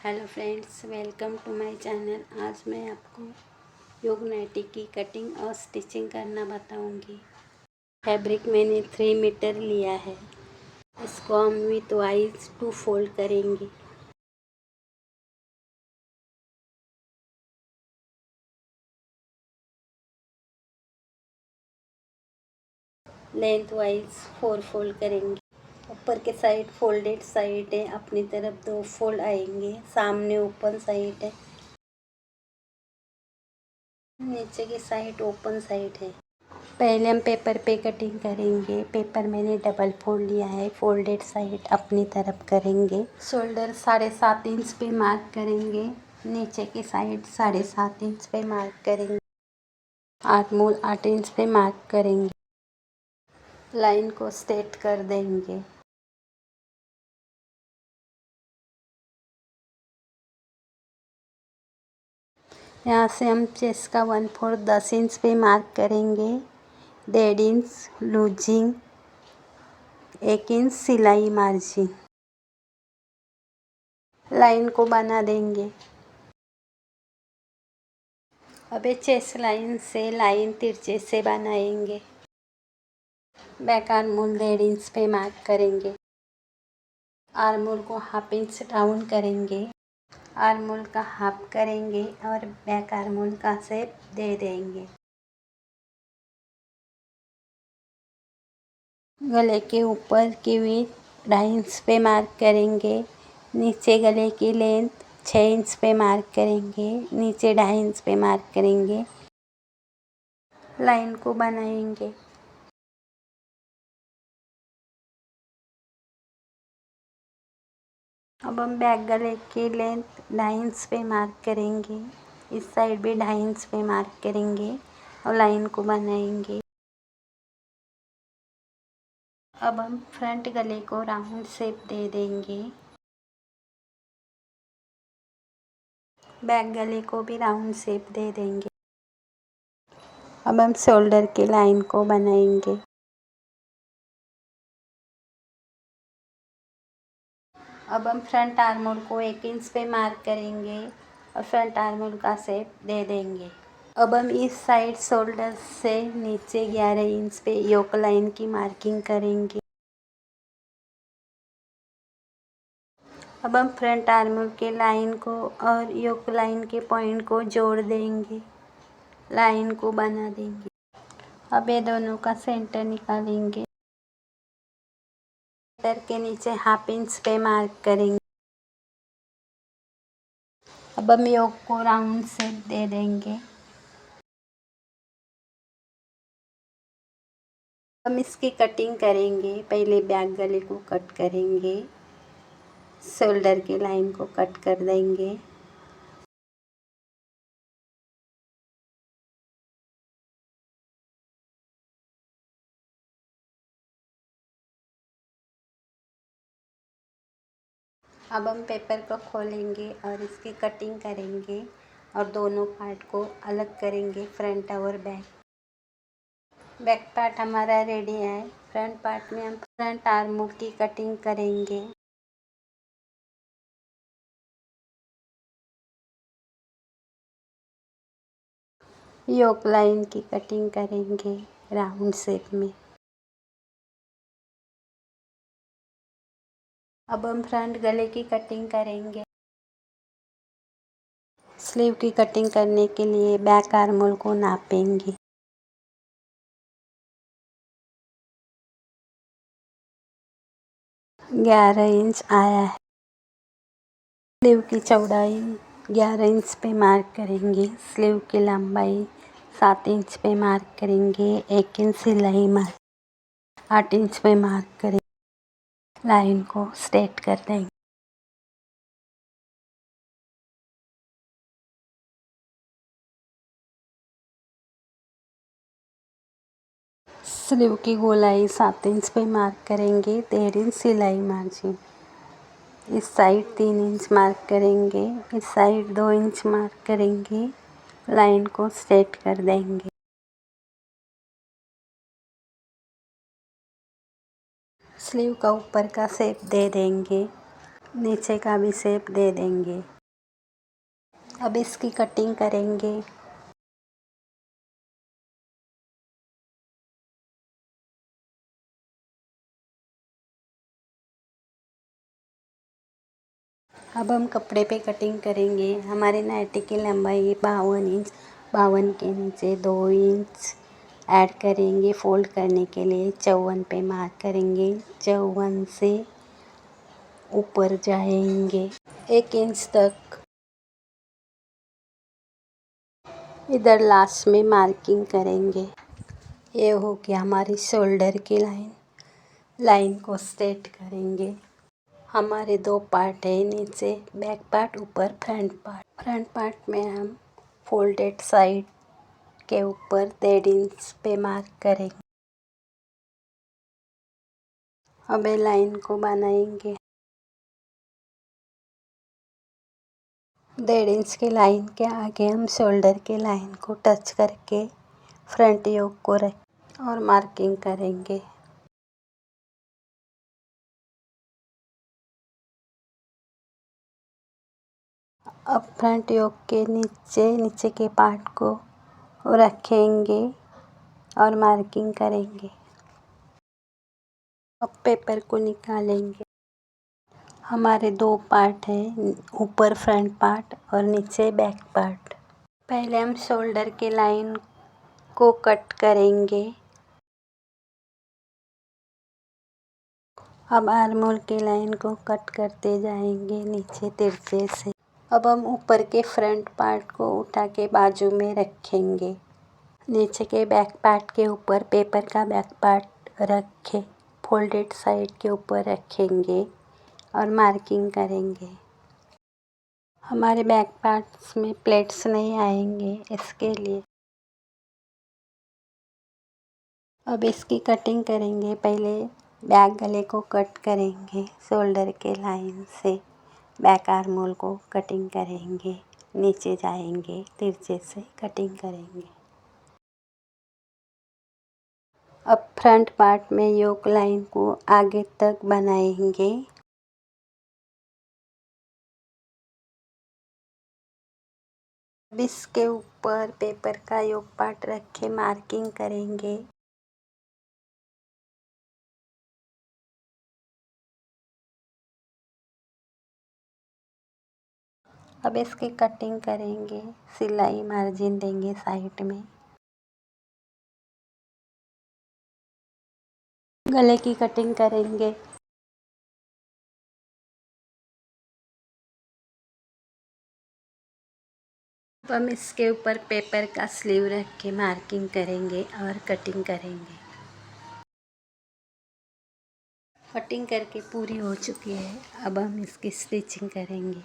Hello friends, welcome to my channel. आज मैं आपको योग नाइटी की कटिंग और स्टिचिंग करना बताऊंगी। फैब्रिक मैंने 3 मीटर लिया है। इसको हम विथ वाइज 2 फोल्ड करेंगे। लेंथ वाइज 4 फोल्ड करेंगे। ऊपर के साइड फोल्डेड साइड है, अपनी तरफ 2 फोल्ड आएंगे। सामने ओपन साइड है, नीचे की साइड ओपन साइड है। पहले हम पेपर पे कटिंग करेंगे। पेपर मैंने डबल फोल्ड लिया है, फोल्डेड साइड अपनी तरफ करेंगे। शोल्डर 7.5 इंच पे मार्क करेंगे। नीचे की साइड 7.5 इंच पे मार्क करेंगे। आर्महोल 8 इंच पे मार्क करेंगे। लाइन को स्ट्रेट कर देंगे। यहाँ से हम चेस्ट का 1/4 10 इंच पे मार्क करेंगे। 1.5 इंच लूजिंग, 1 इंच सिलाई मार्जिन। लाइन को बना देंगे। अब चेस्ट लाइन से लाइन तिरछे से बनाएंगे। बैक आर्महोल 1.5 इंच पे मार्क करेंगे। आर्महोल को 1/2 इंच डाउन करेंगे। आर्महोल का हाफ करेंगे और बैक आर्महोल का शेप दे देंगे। गले के ऊपर की विड्थ 2.5 इंच पे मार्क करेंगे। नीचे गले की लेंथ 6 इंच पे मार्क करेंगे। नीचे 2.5 इंच पे मार्क करेंगे। लाइन को बनाएंगे। अब हम बैक गले की लेंथ 2.5 इंच पे मार्क करेंगे। इस साइड भी 2.5 इंच पे मार्क करेंगे और लाइन को बनाएंगे। अब हम फ्रंट गले को राउंड शेप दे देंगे। बैक गले को भी राउंड शेप दे देंगे। अब हम शोल्डर की लाइन को बनाएंगे। अब हम फ्रंट आर्महोल को 1 इंच पे मार्क करेंगे और फ्रंट आर्महोल का शेप दे देंगे। अब हम इस साइड शोल्डर से नीचे 11 इंच पे योक लाइन की मार्किंग करेंगे। अब हम फ्रंट आर्महोल के लाइन को और योक लाइन के पॉइंट को जोड़ देंगे। लाइन को बना देंगे। अब ये दोनों का सेंटर निकालेंगे। सेंटर के नीचे 1/2 इंच पे मार्क करेंगे। अब हम योक को राउंड शेप दे देंगे। हम इसकी कटिंग करेंगे। पहले बैक गले को कट करेंगे। शोल्डर की लाइन को कट कर देंगे। अब हम पेपर को खोलेंगे और इसकी कटिंग करेंगे और दोनों पार्ट को अलग करेंगे, फ्रंट और बैक। बैक पार्ट हमारा रेडी है। फ्रंट पार्ट में हम फ्रंट आर्महोल की कटिंग करेंगे। योक लाइन की कटिंग करेंगे राउंड शेप में। अब हम फ्रंट गले की कटिंग करेंगे। स्लीव की कटिंग करने के लिए बैक आर्महोल को नापेंगे। 11 इंच आया है। स्लीव की चौड़ाई 11 इंच पे मार्क करेंगे। स्लीव की लंबाई 7 इंच पे मार्क करेंगे। 1 इंच सिलाई मार्क 8 इंच पे मार्क करेंगे। लाइन को स्ट्रेट कर देंगे। स्लीव की गोलाई 7 इंच पे मार्क करेंगे। 1.5 इंच सिलाई मार्जिन। इस साइड 3 इंच मार्क करेंगे। इस साइड 2 इंच मार्क करेंगे। लाइन को स्ट्रेट कर देंगे। स्लीव का ऊपर का शेप दे देंगे। नीचे का भी शेप दे देंगे। अब इसकी कटिंग करेंगे। अब हम कपड़े पे कटिंग करेंगे। हमारे नाइटी की लंबाई 52 इंच, 52 के नीचे 2 इंच ऐड करेंगे। फोल्ड करने के लिए 54 पे मार्क करेंगे। 54 से ऊपर जाएंगे 1 इंच तक। इधर लास्ट में मार्किंग करेंगे। ये हो गया हमारी शोल्डर की लाइन। लाइन को स्ट्रेट करेंगे। हमारे 2 पार्ट है, नीचे बैक पार्ट, ऊपर फ्रंट पार्ट। फ्रंट पार्ट में हम फोल्डेड साइड के ऊपर 1.5 इंच पे मार्क करेंगे। अब लाइन को बनाएंगे। 1.5 इंच की लाइन के आगे हम शोल्डर के लाइन को टच करके फ्रंट योक को रख और मार्किंग करेंगे। अब फ्रंट योक के नीचे के पार्ट को रखेंगे और मार्किंग करेंगे। अब पेपर को निकालेंगे। हमारे 2 पार्ट हैं, ऊपर फ्रंट पार्ट और नीचे बैक पार्ट। पहले हम शोल्डर के लाइन को कट करेंगे। अब आर्म होल की लाइन को कट करते जाएंगे नीचे तिरछे से। अब हम ऊपर के फ्रंट पार्ट को उठा के बाजू में रखेंगे। नीचे के बैक पार्ट के ऊपर पेपर का बैक पार्ट रखे फोल्डेड साइड के ऊपर रखेंगे और मार्किंग करेंगे। हमारे बैक पार्ट्स में प्लेट्स नहीं आएंगे, इसके लिए अब इसकी कटिंग करेंगे। पहले बैक गले को कट करेंगे। शोल्डर के लाइन से बैक आर्म होल को कटिंग करेंगे। नीचे जाएंगे, तिरछे से कटिंग करेंगे। अब फ्रंट पार्ट में योक लाइन को आगे तक बनाएंगे। अब इसके ऊपर पेपर का योक पार्ट रखे मार्किंग करेंगे। अब इसकी कटिंग करेंगे। सिलाई मार्जिन देंगे साइड में। गले की कटिंग करेंगे। अब हम इसके ऊपर पेपर का स्लीव रख के मार्किंग करेंगे और कटिंग करेंगे। कटिंग करके पूरी हो चुकी है। अब हम इसकी स्टिचिंग करेंगे।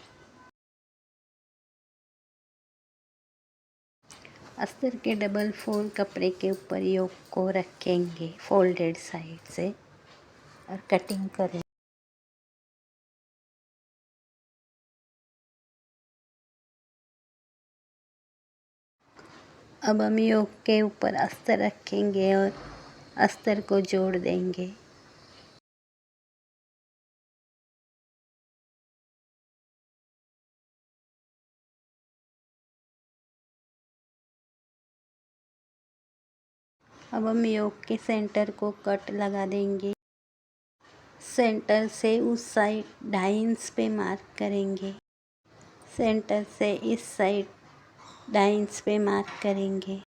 अस्तर के डबल फोल्ड कपड़े के ऊपर योक को रखेंगे फोल्डेड साइड से और कटिंग करें। अब हम योक के ऊपर अस्तर रखेंगे और अस्तर को जोड़ देंगे। अब हम योक के सेंटर को कट लगा देंगे। सेंटर से उस साइड 2.5 इंच पे मार्क करेंगे। सेंटर से इस साइड 2.5 इंच पे मार्क करेंगे।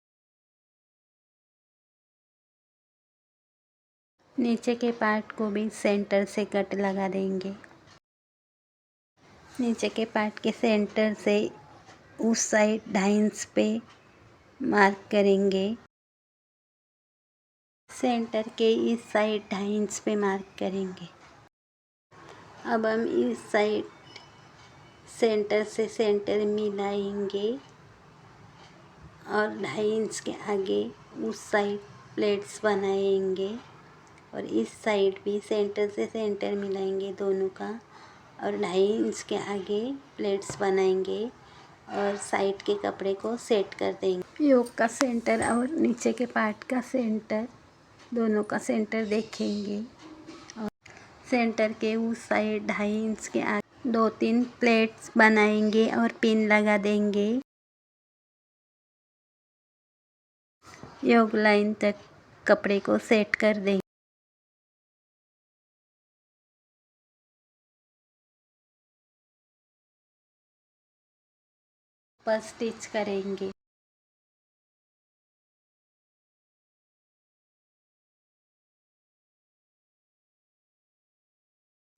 नीचे के पार्ट को भी सेंटर से कट लगा देंगे। नीचे के पार्ट के सेंटर से उस साइड 2.5 इंच पे मार्क करेंगे। सेंटर के इस साइड 2.5 इंच पे मार्क करेंगे। अब हम इस साइड सेंटर से सेंटर मिलाएंगे और 2.5 इंच के आगे उस साइड प्लेट्स बनाएंगे और इस साइड भी सेंटर से सेंटर मिलाएंगे दोनों का और 2.5 इंच के आगे प्लेट्स बनाएंगे और साइड के कपड़े को सेट कर देंगे। योक का सेंटर और नीचे के पार्ट का सेंटर दोनों का सेंटर देखेंगे और सेंटर के उस साइड 2.5 इंच के आगे 2-3 प्लेट्स बनाएंगे और पिन लगा देंगे। योग लाइन तक कपड़े को सेट कर देंगे। पर स्टिच करेंगे।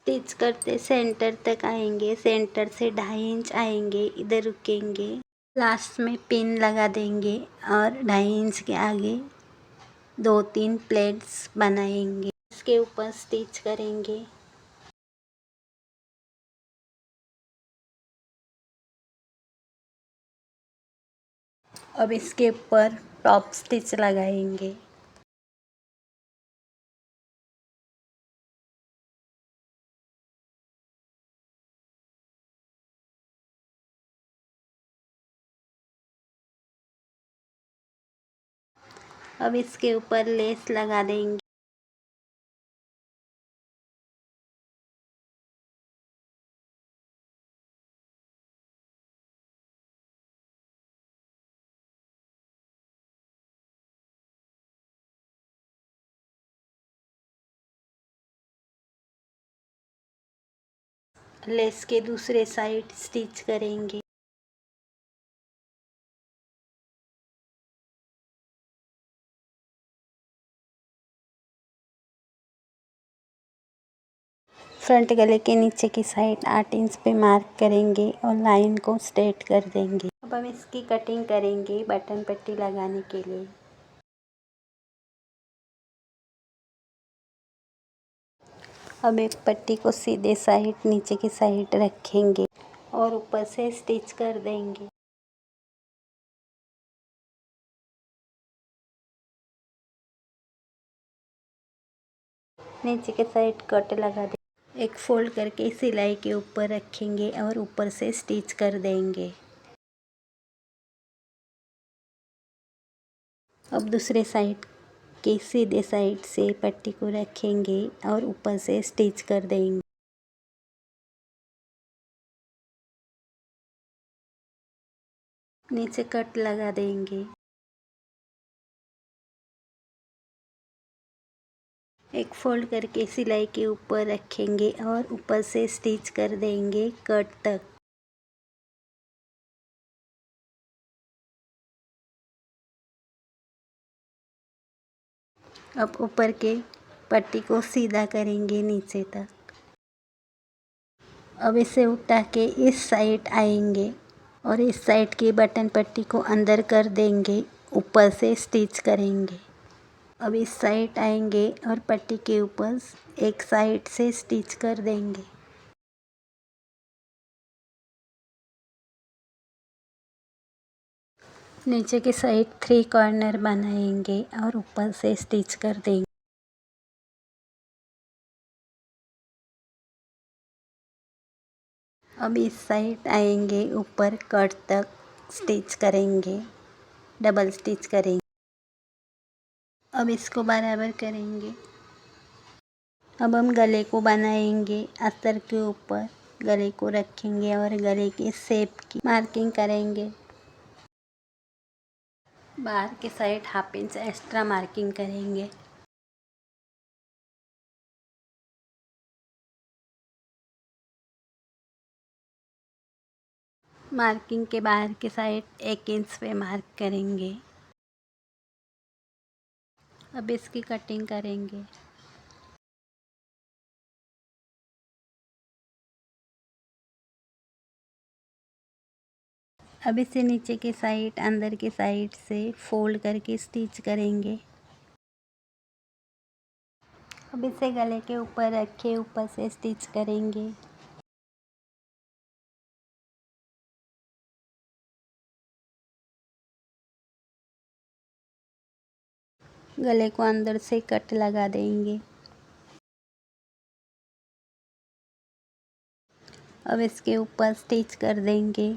स्टिच करते सेंटर तक आएंगे, सेंटर से 2.5 इंच आएंगे, इधर रुकेंगे, लास्ट में पिन लगा देंगे और 2.5 इंच के आगे 2-3 प्लेट्स बनाएंगे। इसके ऊपर स्टिच करेंगे। अब इसके ऊपर टॉप स्टिच लगाएंगे। अब इसके ऊपर लेस लगा देंगे। लेस के दूसरे साइड स्टिच करेंगे। फ्रंट गले के नीचे की साइड 8 इंच पे मार्क करेंगे और लाइन को स्ट्रेट कर देंगे। अब हम इसकी कटिंग करेंगे बटन पट्टी लगाने के लिए। अब एक पट्टी को सीधे साइड नीचे की साइड रखेंगे और ऊपर से स्टिच कर देंगे। नीचे के साइड कट लगा देंगे। एक फोल्ड करके सिलाई के ऊपर रखेंगे और ऊपर से स्टिच कर देंगे। अब दूसरे साइड के सीधे साइड से पट्टी को रखेंगे और ऊपर से स्टिच कर देंगे। नीचे कट लगा देंगे। एक फोल्ड करके सिलाई के ऊपर रखेंगे और ऊपर से स्टिच कर देंगे कट तक। अब ऊपर के पट्टी को सीधा करेंगे नीचे तक। अब इसे उठा के इस साइड आएंगे और इस साइड की बटन पट्टी को अंदर कर देंगे, ऊपर से स्टिच करेंगे। अब इस साइड आएंगे और पट्टी के ऊपर एक साइड से स्टिच कर देंगे। नीचे की साइड 3 कॉर्नर बनाएंगे और ऊपर से स्टिच कर देंगे। अब इस साइड आएंगे, ऊपर कट तक स्टिच करेंगे, डबल स्टिच करेंगे। अब इसको बराबर करेंगे। अब हम गले को बनाएंगे। अस्तर के ऊपर गले को रखेंगे और गले के शेप की मार्किंग करेंगे। बाहर के साइड 1/2 इंच एक्स्ट्रा मार्किंग करेंगे। मार्किंग के बाहर के साइड 1 इंच पे मार्क करेंगे। अब इसकी कटिंग करेंगे। अब इसे नीचे के साइड अंदर के साइड से फोल्ड करके स्टिच करेंगे। अब इसे गले के ऊपर रखे ऊपर से स्टिच करेंगे। गले को अंदर से कट लगा देंगे। अब इसके ऊपर स्टिच कर देंगे।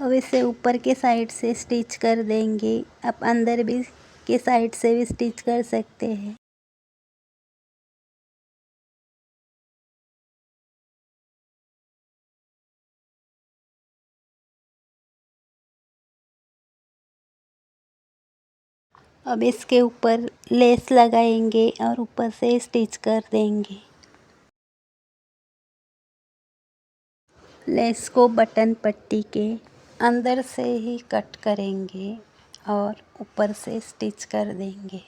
अब इसे ऊपर के साइड से स्टिच कर देंगे। आप अंदर भी के साइड से भी स्टिच कर सकते हैं। अब इसके ऊपर लेस लगाएंगे और ऊपर से स्टिच कर देंगे। लेस को बटन पट्टी के अंदर से ही कट करेंगे और ऊपर से स्टिच कर देंगे।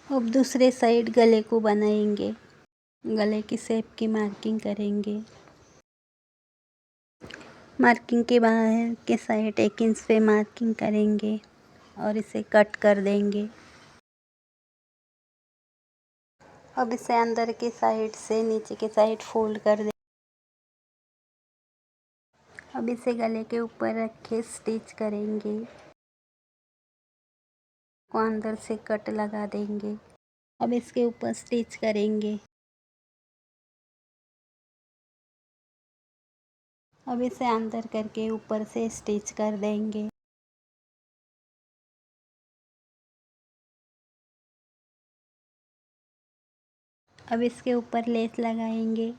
अब दूसरे साइड गले को बनाएंगे। गले की शेप की मार्किंग करेंगे। मार्किंग के बाहर के साइड 1 इंच पे मार्किंग करेंगे और इसे कट कर देंगे। अब इसे अंदर के साइड से नीचे के साइड फोल्ड कर दें। अब इसे गले के ऊपर रख के स्टिच करेंगे। को अंदर से कट लगा देंगे। अब इसके ऊपर स्टिच करेंगे। अब इसे अंदर करके ऊपर से स्टिच कर देंगे। अब इसके ऊपर लेस लगाएंगे।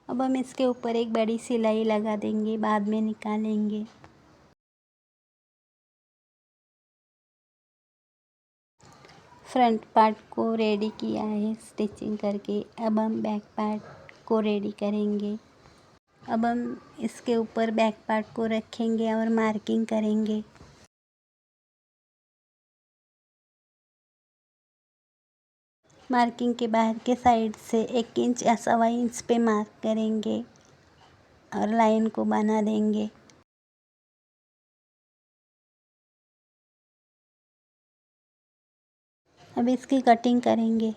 अब हम इसके ऊपर एक बड़ी सिलाई लगा देंगे, बाद में निकालेंगे। फ्रंट पार्ट को रेडी किया है स्टिचिंग करके। अब हम बैक पार्ट को रेडी करेंगे। अब हम इसके ऊपर बैक पार्ट को रखेंगे और मार्किंग करेंगे। मार्किंग के बाहर के साइड से 1 इंच या 1.25 इंच पे मार्क करेंगे और लाइन को बना देंगे। अब इसकी कटिंग करेंगे।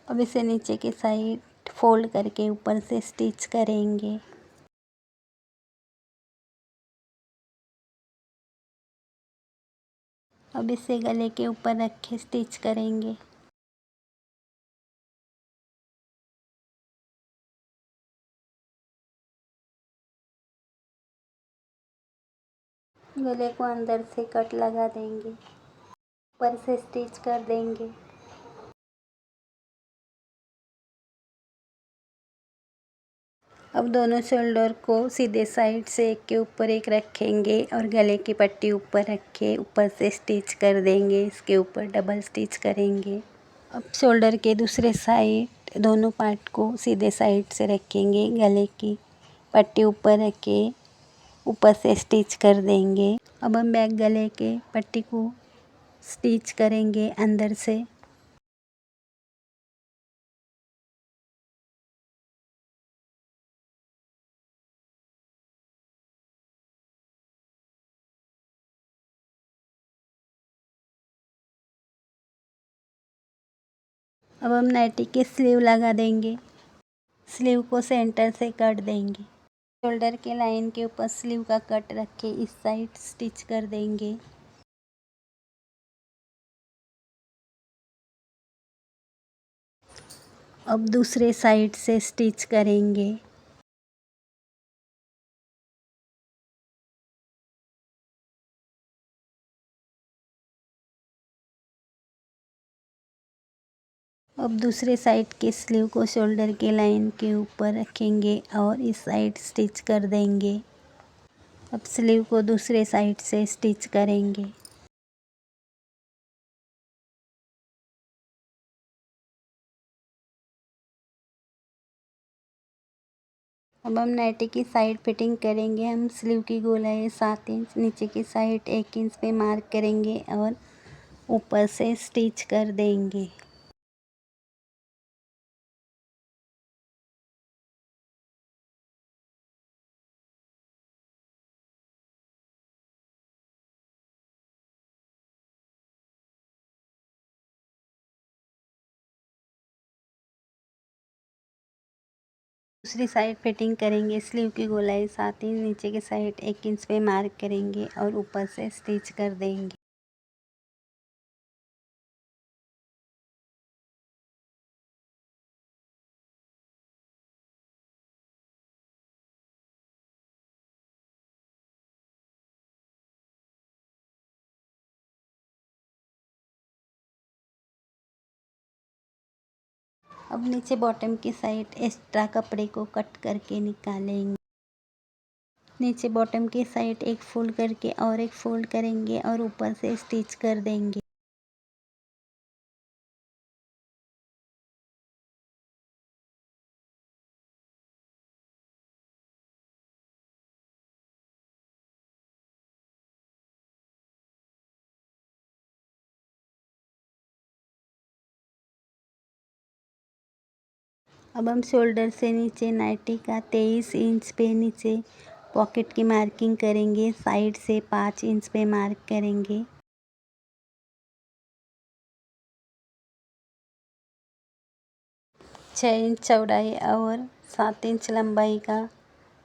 अब इसे नीचे के साइड फोल्ड करके ऊपर से स्टिच करेंगे। अब इसे गले के ऊपर रख के स्टिच करेंगे। गले को अंदर से कट लगा देंगे, ऊपर से स्टिच कर देंगे। अब दोनों शोल्डर को सीधे साइड से एक के ऊपर एक रखेंगे और गले की पट्टी ऊपर रख के ऊपर से स्टिच कर देंगे। इसके ऊपर डबल स्टिच करेंगे। अब शोल्डर के दूसरे साइड दोनों पार्ट को सीधे साइड से रखेंगे। गले की पट्टी ऊपर रख के ऊपर से स्टिच कर देंगे। अब हम बैक गले के पट्टी को स्टिच करेंगे अंदर से। अब हम नाइटी के स्लीव लगा देंगे। स्लीव को सेंटर से कट देंगे। शोल्डर के लाइन के ऊपर स्लीव का कट रख के इस साइड स्टिच कर देंगे। अब दूसरे साइड से स्टिच करेंगे। अब दूसरे साइड के स्लीव को शोल्डर के लाइन के ऊपर रखेंगे और इस साइड स्टिच कर देंगे। अब स्लीव को दूसरे साइड से स्टिच करेंगे। अब हम नाइटी की साइड फिटिंग करेंगे। हम स्लीव की गोलाई 7 इंच, नीचे की साइड 1 इंच पे मार्क करेंगे और ऊपर से स्टिच कर देंगे। दूसरी साइड फिटिंग करेंगे। स्लीव की गोलाई 7 इंच, नीचे की साइड 1 इंच पे मार्क करेंगे और ऊपर से स्टिच कर देंगे। अब नीचे बॉटम की साइड एक्स्ट्रा कपड़े को कट करके निकालेंगे। नीचे बॉटम की साइड एक फोल्ड करके और एक फोल्ड करेंगे और ऊपर से स्टिच कर देंगे। अब हम शोल्डर से नीचे नाइटी का 23 इंच पे नीचे पॉकेट की मार्किंग करेंगे। साइड से 5 इंच पे मार्क करेंगे। 6 इंच चौड़ाई और 7 इंच लंबाई का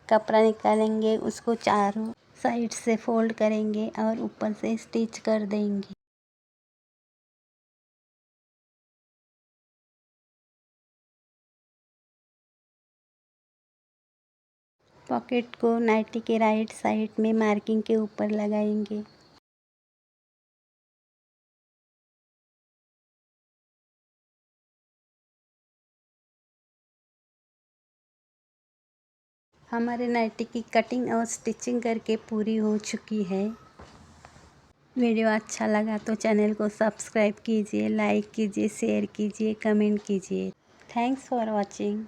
कपड़ा निकालेंगे। उसको चारों साइड से फोल्ड करेंगे और ऊपर से स्टिच कर देंगे। पॉकेट को नाइटी के राइट साइड में मार्किंग के ऊपर लगाएंगे। हमारे नाइटी की कटिंग और स्टिचिंग करके पूरी हो चुकी है। वीडियो अच्छा लगा तो चैनल को सब्सक्राइब कीजिए, लाइक कीजिए, शेयर कीजिए, कमेंट कीजिए। Thanks for watching.